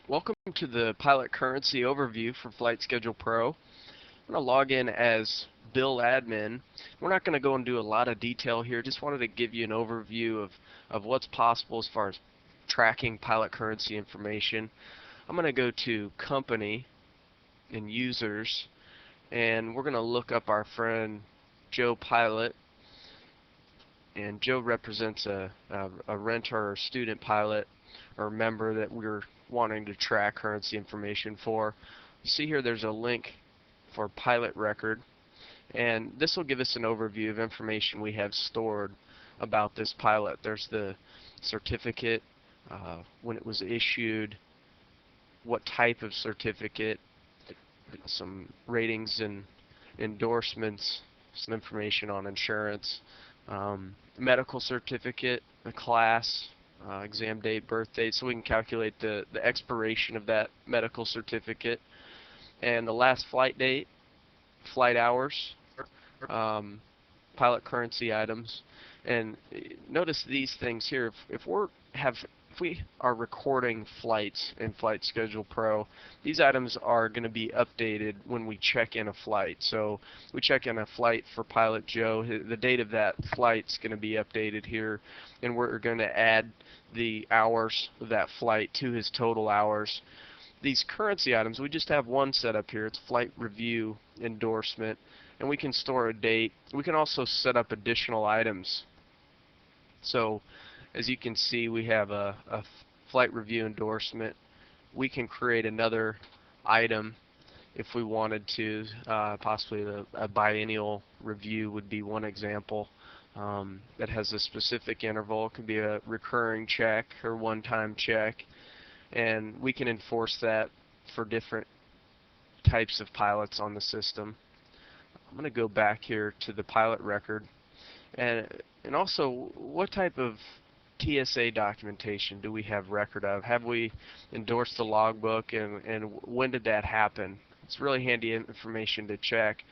Welcome to the pilot currency overview for Flight Schedule Pro. I'm going to log in as Bill Admin. We're not going to go into a lot of detail here, just wanted to give you an overview of what's possible as far as tracking pilot currency information. I'm going to go to Company and Users, and we're going to look up our friend Joe Pilot. And Joe represents a renter or student pilot or member that we're wanting to track currency information for. You see here there's a link for pilot record, and this will give us an overview of information we have stored about this pilot. There's the certificate, when it was issued, what type of certificate, some ratings and endorsements, some information on insurance, medical certificate, the class, exam date, birth date, so we can calculate the expiration of that medical certificate, and the last flight date, flight hours, pilot currency items. And notice these things here. If we are recording flights in Flight Schedule Pro, these items are going to be updated when we check in a flight. So we check in a flight for Pilot Joe. The date of that flight is going to be updated here, and we're going to add the hours of that flight to his total hours. These currency items, we just have one set up here. It's Flight Review Endorsement, and we can store a date. We can also set up additional items. So as you can see, we have a flight review endorsement. We can create another item if we wanted to. Possibly a biennial review would be one example that has a specific interval. It could be a recurring check or one-time check, and we can enforce that for different types of pilots on the system. I'm going to go back here to the pilot record, and also what type of TSA documentation do we have record of? Have we endorsed the logbook, and when did that happen? It's really handy information to check.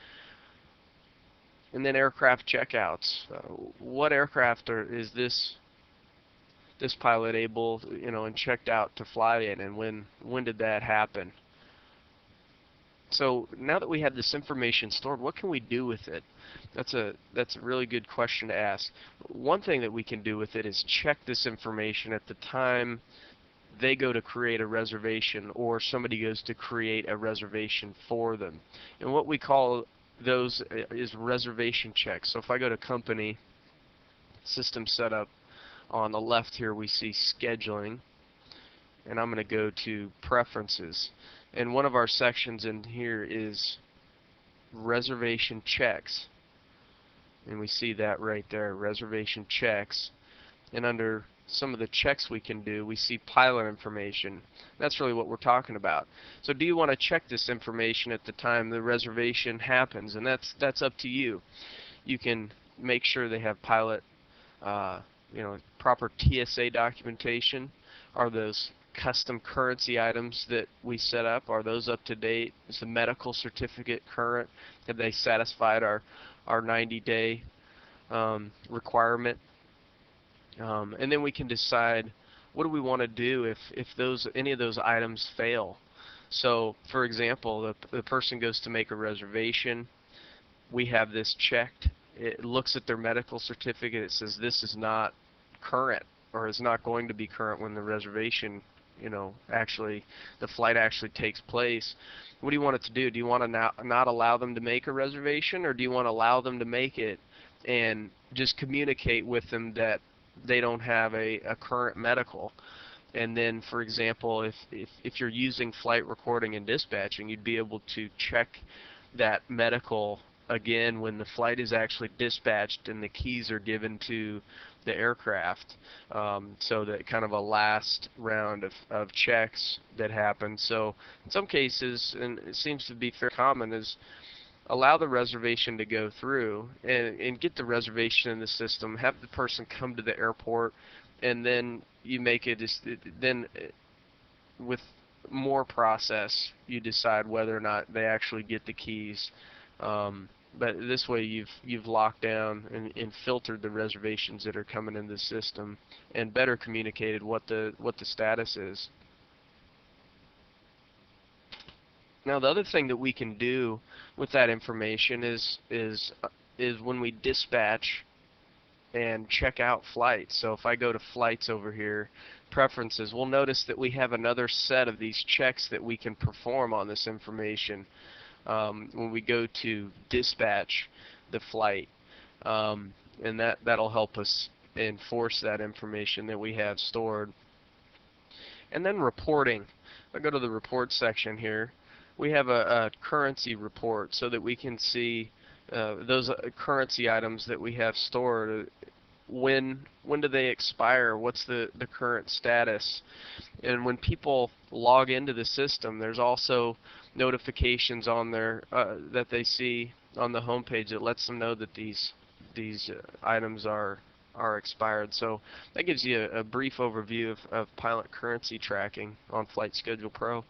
And then aircraft checkouts. What aircraft is this pilot able, and checked out to fly in, and when did that happen? So now that we have this information stored, what can we do with it? That's a really good question to ask. One thing that we can do with it is check this information at the time they go to create a reservation, or somebody goes to create a reservation for them. And what we call those is reservation checks. So if I go to Company, System Setup, on the left here we see Scheduling, and I'm going to go to Preferences. And one of our sections in here is Reservation Checks. And we see that right there, Reservation Checks. And under some of the checks we can do, we see pilot information. That's really what we're talking about. So do you want to check this information at the time the reservation happens? And that's up to you. You can make sure they have pilot, proper TSA documentation. Are those custom currency items that we set up, are those up to date? Is the medical certificate current? Have they satisfied our 90-day requirement? And then we can decide what do we want to do if any of those items fail. So for example, the person goes to make a reservation. We have this checked. It looks at their medical certificate. It says this is not current, or is not going to be current when the reservation, the flight actually takes place. What do you want it to do? Do you want to not allow them to make a reservation, or do you want to allow them to make it and just communicate with them that they don't have a current medical? And then, for example, if you're using flight recording and dispatching, you'd be able to check that medical again when the flight is actually dispatched and the keys are given to the aircraft. So that kind of a last round of checks that happen. So in some cases, and it seems to be fairly common, is allow the reservation to go through and get the reservation in the system, have the person come to the airport, and then you make it, then with more process, you decide whether or not they actually get the keys. But this way you've locked down and filtered the reservations that are coming in the system, and better communicated what the status is. Now the other thing that we can do with that information is when we dispatch and check out flights. So if I go to flights over here, preferences, we'll notice that we have another set of these checks that we can perform on this information when we go to dispatch the flight. And that'll help us enforce that information that we have stored. And then reporting. I go to the report section here. We have a currency report so that we can see those currency items that we have stored. When do they expire? What's the current status? And when people log into the system, there's also notifications on there that they see on the home page that lets them know that these items are expired. So that gives you a brief overview of pilot currency tracking on Flight Schedule Pro.